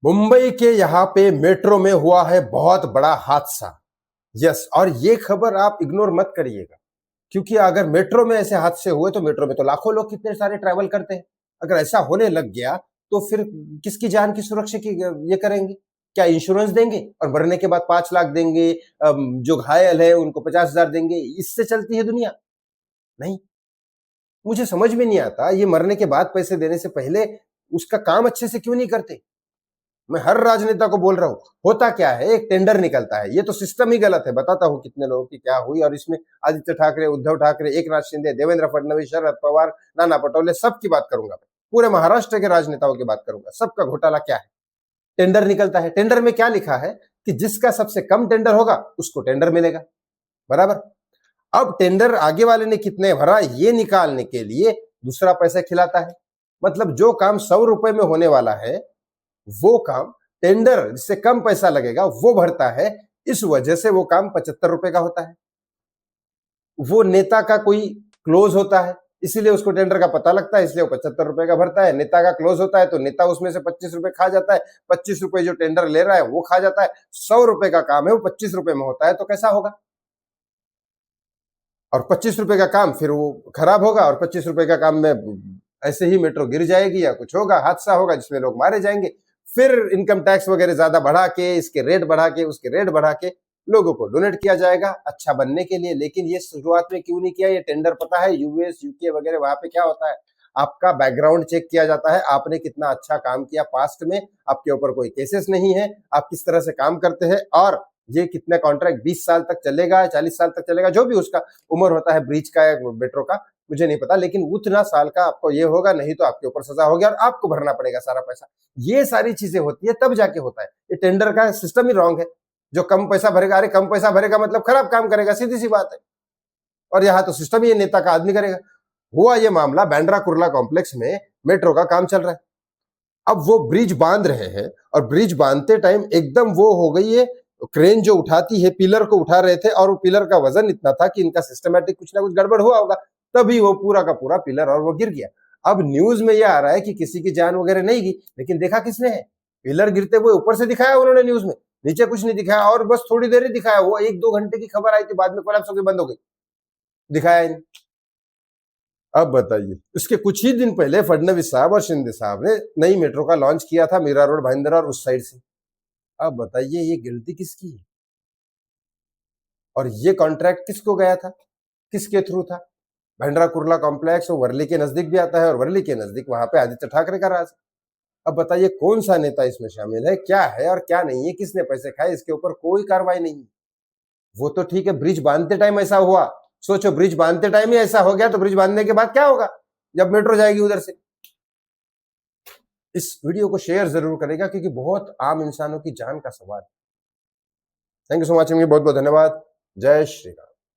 मुंबई के यहाँ पे मेट्रो में हुआ है बहुत बड़ा हादसा। यस, और ये खबर आप इग्नोर मत करिएगा, क्योंकि अगर मेट्रो में ऐसे हादसे हुए तो मेट्रो में तो लाखों लोग कितने सारे ट्रैवल करते हैं। अगर ऐसा होने लग गया तो फिर किसकी जान की सुरक्षा की ये करेंगे? क्या इंश्योरेंस देंगे और मरने के बाद 5 लाख देंगे? जो घायल है उनको 50,000 देंगे? इससे चलती है दुनिया? नहीं। मुझे समझ में नहीं आता, ये मरने के बाद पैसे देने से पहले उसका काम अच्छे से क्यों नहीं करते? मैं हर राजनेता को बोल रहा हूं, होता क्या है, एक टेंडर निकलता है। ये तो सिस्टम ही गलत है। बताता हूं कितने लोगों की क्या हुई, और इसमें आदित्य ठाकरे, उद्धव ठाकरे, एकनाथ शिंदे, देवेंद्र फडणवीस, शरद पवार, नाना पटोले, सबकी बात करूंगा। पूरे महाराष्ट्र के राजनेताओं की बात करूंगा। सबका घोटाला क्या है? टेंडर निकलता है। टेंडर में क्या लिखा है कि जिसका सबसे कम टेंडर होगा उसको टेंडर मिलेगा, बराबर। अब टेंडर आगे वाले ने कितने भरा ये निकालने के लिए दूसरा पैसा खिलाता है। मतलब जो काम 100 रुपए में होने वाला है वो काम टेंडर जिससे कम पैसा लगेगा वो भरता है। इस वजह से वो काम 75 रुपए का होता है। वो नेता का कोई क्लोज होता है, इसीलिए उसको टेंडर का पता लगता है, इसलिए वो 75 रुपए का भरता है। नेता का क्लोज होता है तो नेता उसमें से 25 रुपए खा जाता है। 25 रुपए जो टेंडर ले रहा है वो खा जाता है। 100 रुपए का काम है वो 25 रुपए में होता है, तो कैसा होगा? और 25 रुपए का काम फिर वो खराब होगा, और 25 रुपए का काम में ऐसे ही मेट्रो गिर जाएगी या कुछ होगा, हादसा होगा जिसमें लोग मारे जाएंगे। फिर इनकम टैक्स वगैरह ज्यादा बढ़ा के, इसके रेट बढ़ा के, उसके रेट बढ़ा के लोगों को डोनेट किया जाएगा अच्छा बनने के लिए। लेकिन ये शुरुआत में क्यों नहीं किया? ये टेंडर पता है यूएस यूके वगैरह वहां पे क्या होता है, आपका बैकग्राउंड चेक किया जाता है। आपने कितना अच्छा काम किया पास्ट में, आपके ऊपर कोई केसेस नहीं है, आप किस तरह से काम करते हैं, और ये कितने कॉन्ट्रैक्ट 20 साल तक चलेगा, 40 साल तक चलेगा, जो भी उसका उम्र होता है ब्रीच का या मेट्रो का, मुझे नहीं पता। लेकिन उतना साल का आपको ये होगा, नहीं तो आपके ऊपर सजा होगी और आपको भरना पड़ेगा सारा पैसा। ये सारी चीजें होती है तब जाके होता है। ये टेंडर का सिस्टम ही रॉन्ग है। जो कम पैसा भरेगा, अरे कम पैसा भरेगा मतलब खराब काम करेगा, सीधी सी बात है। और यहाँ तो सिस्टम ही नेता का आदमी करेगा। हुआ ये मामला बैंड्रा कुर्ला कॉम्प्लेक्स में, मेट्रो का काम चल रहा है। अब वो ब्रिज बांध रहे हैं, और ब्रिज बांधते टाइम एकदम वो हो गई है, क्रेन जो उठाती है पिलर को उठा रहे थे, और वो पिलर का वजन इतना था कि इनका सिस्टमैटिक कुछ ना कुछ गड़बड़ हुआ होगा, तभी वो पूरा का पूरा पिलर और वो गिर गया। अब न्यूज में ये आ रहा है कि किसी की जान वगैरह नहीं गई, लेकिन देखा किसने है? पिलर गिरते हुए ऊपर से दिखाया उन्होंने न्यूज में, नीचे कुछ नहीं दिखाया, और बस थोड़ी देर ही दिखाया। वो 1-2 घंटे की खबर आई थी, बाद में कोलैप्स होकर बंद हो गई, दिखाया ही नहीं। अब बताइए, इसके कुछ ही दिन पहले फडणवीस साहब और शिंदे साहब ने नई मेट्रो का लॉन्च किया था, मीरा रोड, भाईंदर और उस साइड से। अब बताइए ये गलती किसकी है? और ये कॉन्ट्रैक्ट किसको गया था, किसके थ्रू था? भंडरा कुर्ला कॉम्प्लेक्स वो वर्ली के नजदीक भी आता है, और वर्ली के नजदीक वहां पे आदित्य ठाकरे का राज। अब बताइए कौन सा नेता इसमें शामिल है, क्या है और क्या नहीं है, किसने पैसे खाए, इसके ऊपर कोई कार्रवाई नहीं है। वो तो ठीक है, ब्रिज बांधते टाइम ऐसा हुआ। सोचो, ब्रिज बांधते टाइम ही ऐसा हो गया तो ब्रिज बांधने के बाद क्या होगा जब मेट्रो जाएगी उधर से? इस वीडियो को शेयर जरूर करेगा, क्योंकि बहुत आम इंसानों की जान का सवाल है। थैंक यू सो मच, बहुत बहुत धन्यवाद। जय श्री राम।